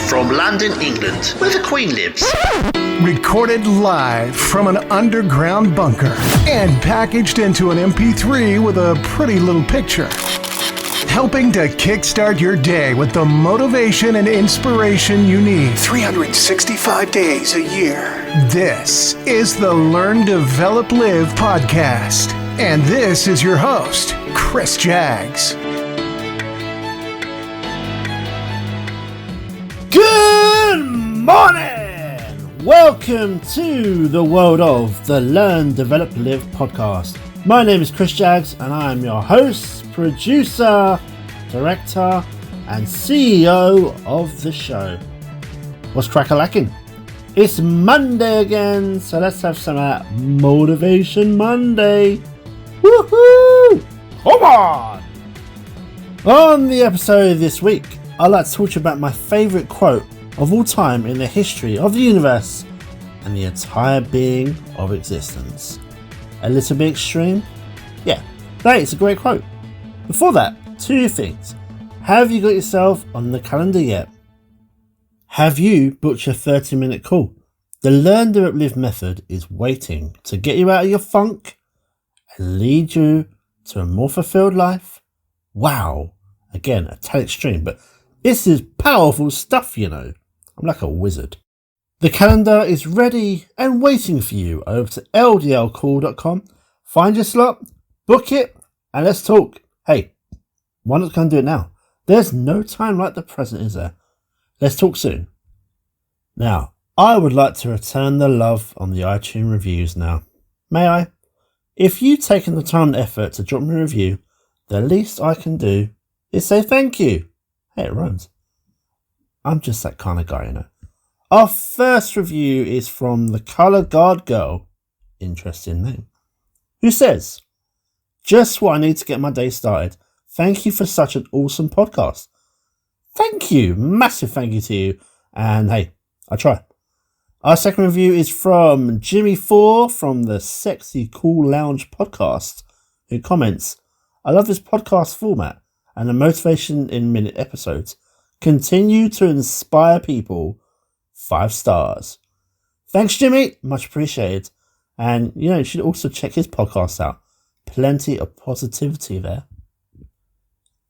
From London, England, where the Queen lives. Recorded live from an underground bunker and packaged into an MP3 with a pretty little picture. Helping to kickstart your day with the motivation and inspiration you need 365 days a year. This is the Learn, Develop, Live podcast. And this is your host, Chris Jaggs. Good morning! Welcome to the world of the Learn, Develop, Live podcast. My name is Chris Jaggs and I am your host, producer, director and CEO of the show. What's crack-a-lacking? It's Monday again, so let's have some Motivation Monday. Woohoo! Come on! On the episode this week, I'd like to talk to you about my favourite quote of all time in the history of the universe and the entire being of existence. A little bit extreme? Yeah, that is a great quote. Before that, two things. Have you got yourself on the calendar yet? Have you booked your 30-minute call? The Learn, Develop, Live method is waiting to get you out of your funk and lead you to a more fulfilled life. Wow. Again, a tad extreme, but this is powerful stuff, you know. I'm like a wizard. The calendar is ready and waiting for you over to ldlcall.com. Find your slot, book it, and let's talk. Hey, why not go and do it now? There's no time like the present, is there? Let's talk soon. Now, I would like to return the love on the iTunes reviews now. May I? If you've taken the time and effort to drop me a review, the least I can do is say thank you. Hey, it rhymes. I'm just that kind of guy, you know. Our first review is from the Colour Guard Girl, interesting name, who says, just what I need to get my day started. Thank you for such an awesome podcast. Thank you. Massive thank you to you. And hey, I try. Our second review is from Jimmy 4 from the Sexy Cool Lounge podcast, who comments, I love this podcast format and the motivation in minute episodes. Continue to inspire people. 5 stars. Thanks, Jimmy. Much appreciated. And, you should also check his podcast out. Plenty of positivity there.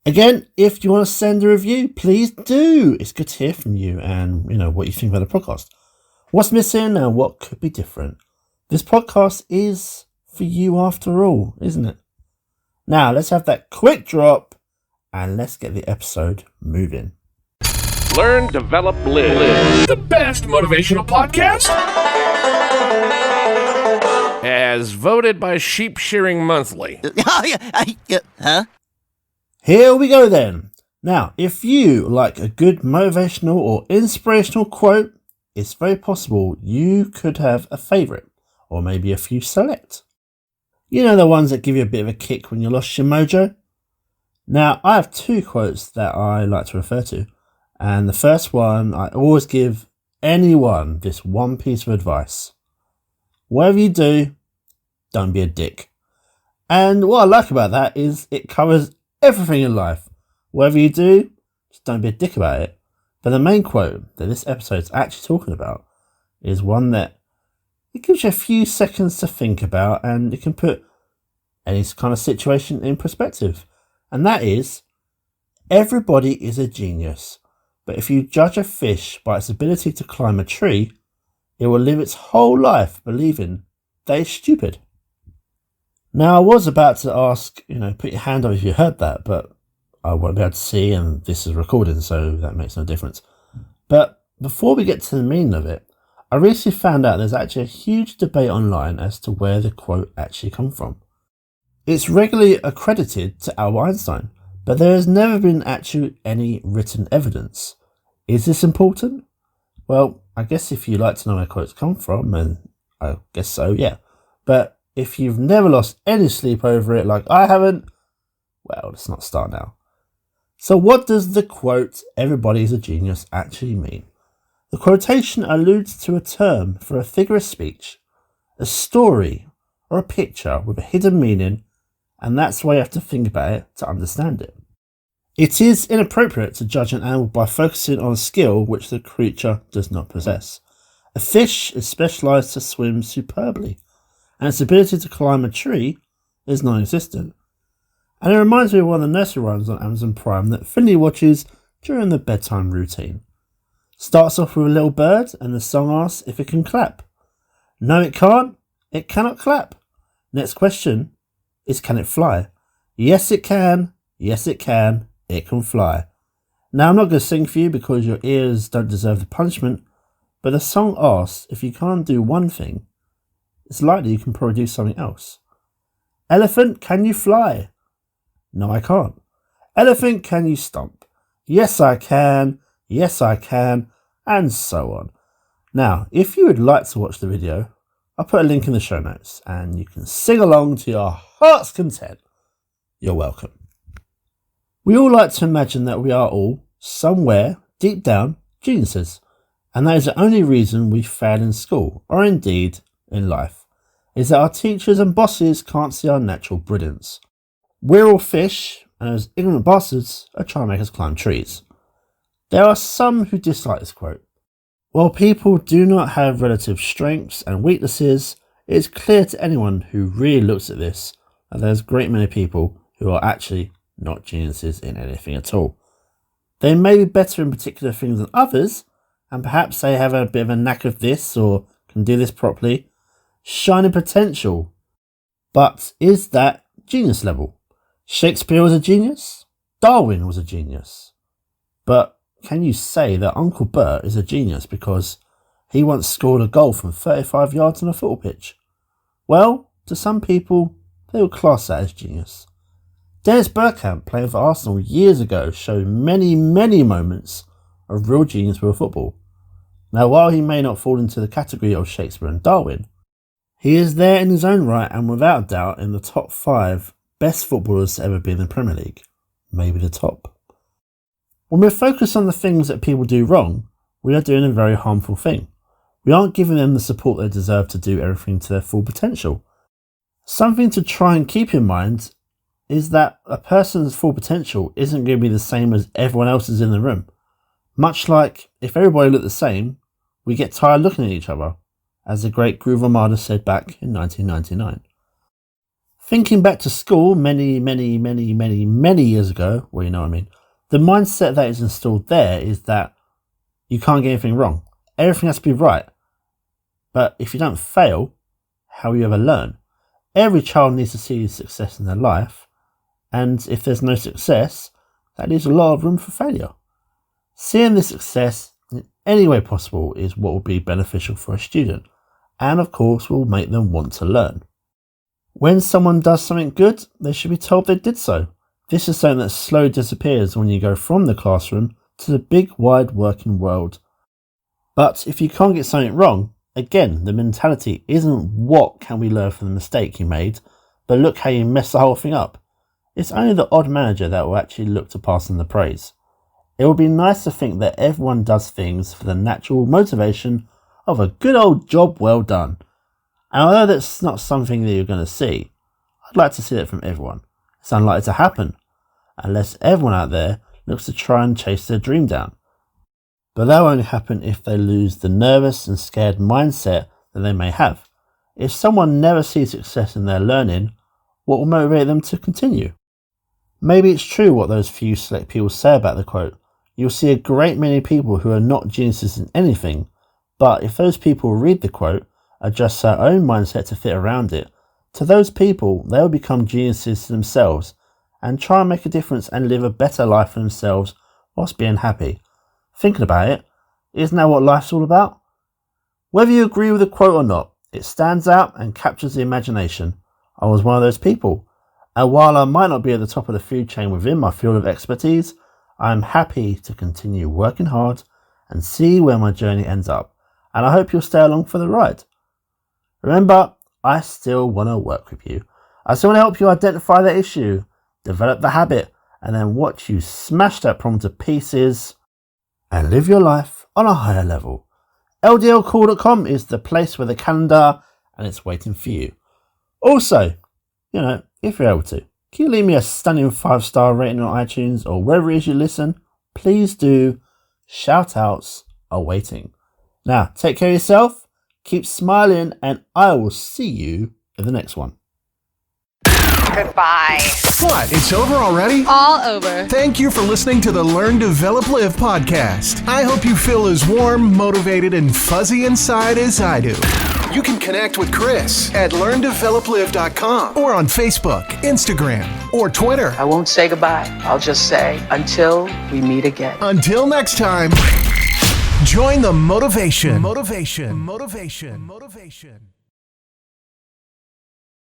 Again, if you want to send a review, please do. It's good to hear from you and, what you think about the podcast. What's missing and what could be different. This podcast is for you after all, isn't it? Now, let's have that quick drop and let's get the episode moving. Learn, Develop, Live. The best motivational podcast. As voted by Sheep Shearing Monthly. Huh? Here we go then. Now, if you like a good motivational or inspirational quote, it's very possible you could have a favourite, or maybe a few select. You know, the ones that give you a bit of a kick when you lost your mojo? Now, I have 2 quotes that I like to refer to. And the first one, I always give anyone this one piece of advice. Whatever you do, don't be a dick. And what I like about that is it covers everything in life. Whatever you do, just don't be a dick about it. But the main quote that this episode is actually talking about is one that it gives you a few seconds to think about and it can put any kind of situation in perspective. And that is, everybody is a genius. But if you judge a fish by its ability to climb a tree, it will live its whole life believing that it's stupid. Now, I was about to ask, put your hand up if you heard that, but I won't be able to see and this is recording, so that makes no difference. But before we get to the meaning of it, I recently found out there's actually a huge debate online as to where the quote actually comes from. It's regularly accredited to Albert Einstein, but there has never been actually any written evidence. Is this important? Well, I guess if you like to know where quotes come from, and I guess so, yeah. But if you've never lost any sleep over it like I haven't, well, let's not start now. So what does the quote, everybody is a genius, actually mean? The quotation alludes to a term for a figure of speech, a story, or a picture with a hidden meaning, and that's why you have to think about it to understand it. It is inappropriate to judge an animal by focusing on a skill which the creature does not possess. A fish is specialised to swim superbly, and its ability to climb a tree is non-existent. And it reminds me of one of the nursery rhymes on Amazon Prime that Finley watches during the bedtime routine. Starts off with a little bird, and the song asks if it can clap. No, it can't. It cannot clap. Next question is, can it fly? Yes, it can. Yes, it can. It can fly. Now, I'm not going to sing for you because your ears don't deserve the punishment, but the song asks if you can't do one thing, it's likely you can probably do something else. Elephant, can you fly? No, I can't. Elephant, can you stomp? Yes, I can. Yes, I can. And so on. Now, if you would like to watch the video, I'll put a link in the show notes and you can sing along to your heart's content. You're welcome. We all like to imagine that we are all, somewhere, deep down, geniuses. And that is the only reason we fail in school, or indeed in life, is that our teachers and bosses can't see our natural brilliance. We're all fish, and those ignorant bastards are trying to make us climb trees. There are some who dislike this quote. While people do not have relative strengths and weaknesses, it is clear to anyone who really looks at this that there's a great many people who are actually not geniuses in anything at all. They may be better in particular things than others, and perhaps they have a bit of a knack of this or can do this properly. Shining potential. But is that genius level? Shakespeare was a genius. Darwin was a genius. But can you say that Uncle Bert is a genius because he once scored a goal from 35 yards on a football pitch? Well, to some people, they will class that as genius. Dennis Bergkamp, playing for Arsenal years ago, showed many moments of real genius with football. Now, while he may not fall into the category of Shakespeare and Darwin, he is there in his own right and without doubt in the top 5 best footballers to ever be in the Premier League. Maybe the top. When we're focused on the things that people do wrong, we are doing a very harmful thing. We aren't giving them the support they deserve to do everything to their full potential. Something to try and keep in mind is that a person's full potential isn't going to be the same as everyone else's in the room. Much like if everybody looked the same, we get tired looking at each other, as the great Groove Armada said back in 1999. Thinking back to school many years ago, well, you know what I mean, the mindset that is installed there is that you can't get anything wrong. Everything has to be right. But if you don't fail, how will you ever learn? Every child needs to see success in their life, and if there's no success, that leaves a lot of room for failure. Seeing this success in any way possible is what will be beneficial for a student, and of course will make them want to learn. When someone does something good, they should be told they did so. This is something that slowly disappears when you go from the classroom to the big wide working world. But if you can't get something wrong, again, the mentality isn't what can we learn from the mistake you made, but look how you messed the whole thing up. It's only the odd manager that will actually look to pass on the praise. It would be nice to think that everyone does things for the natural motivation of a good old job well done. And although that's not something that you're going to see, I'd like to see it from everyone. It's unlikely to happen, unless everyone out there looks to try and chase their dream down. But that won't happen if they lose the nervous and scared mindset that they may have. If someone never sees success in their learning, what will motivate them to continue? Maybe it's true what those few select people say about the quote. You'll see a great many people who are not geniuses in anything, but if those people read the quote, adjust their own mindset to fit around it, to those people, they will become geniuses themselves and try and make a difference and live a better life for themselves whilst being happy. Thinking about it, isn't that what life's all about? Whether you agree with the quote or not, it stands out and captures the imagination. I was one of those people, and while I might not be at the top of the food chain within my field of expertise, I am happy to continue working hard and see where my journey ends up, and I hope you'll stay along for the ride. Remember, I still want to work with you. I still want to help you identify the issue, develop the habit, and then watch you smash that problem to pieces and live your life on a higher level. LDLcall.com is the place with a calendar, and it's waiting for you. Also, if you're able to, Can you leave me a stunning 5-star rating on iTunes or wherever it is you listen? Please do. Shout outs are waiting. Now, take care of yourself, keep smiling, and I will see you in the next one. Goodbye. What? It's over already? All over. Thank you for listening to the Learn, Develop, Live podcast. I hope you feel as warm, motivated, and fuzzy inside as I do. You can connect with Chris at learndeveloplive.com or on Facebook, Instagram, or Twitter. I won't say goodbye. I'll just say until we meet again. Until next time, join the motivation. Motivation.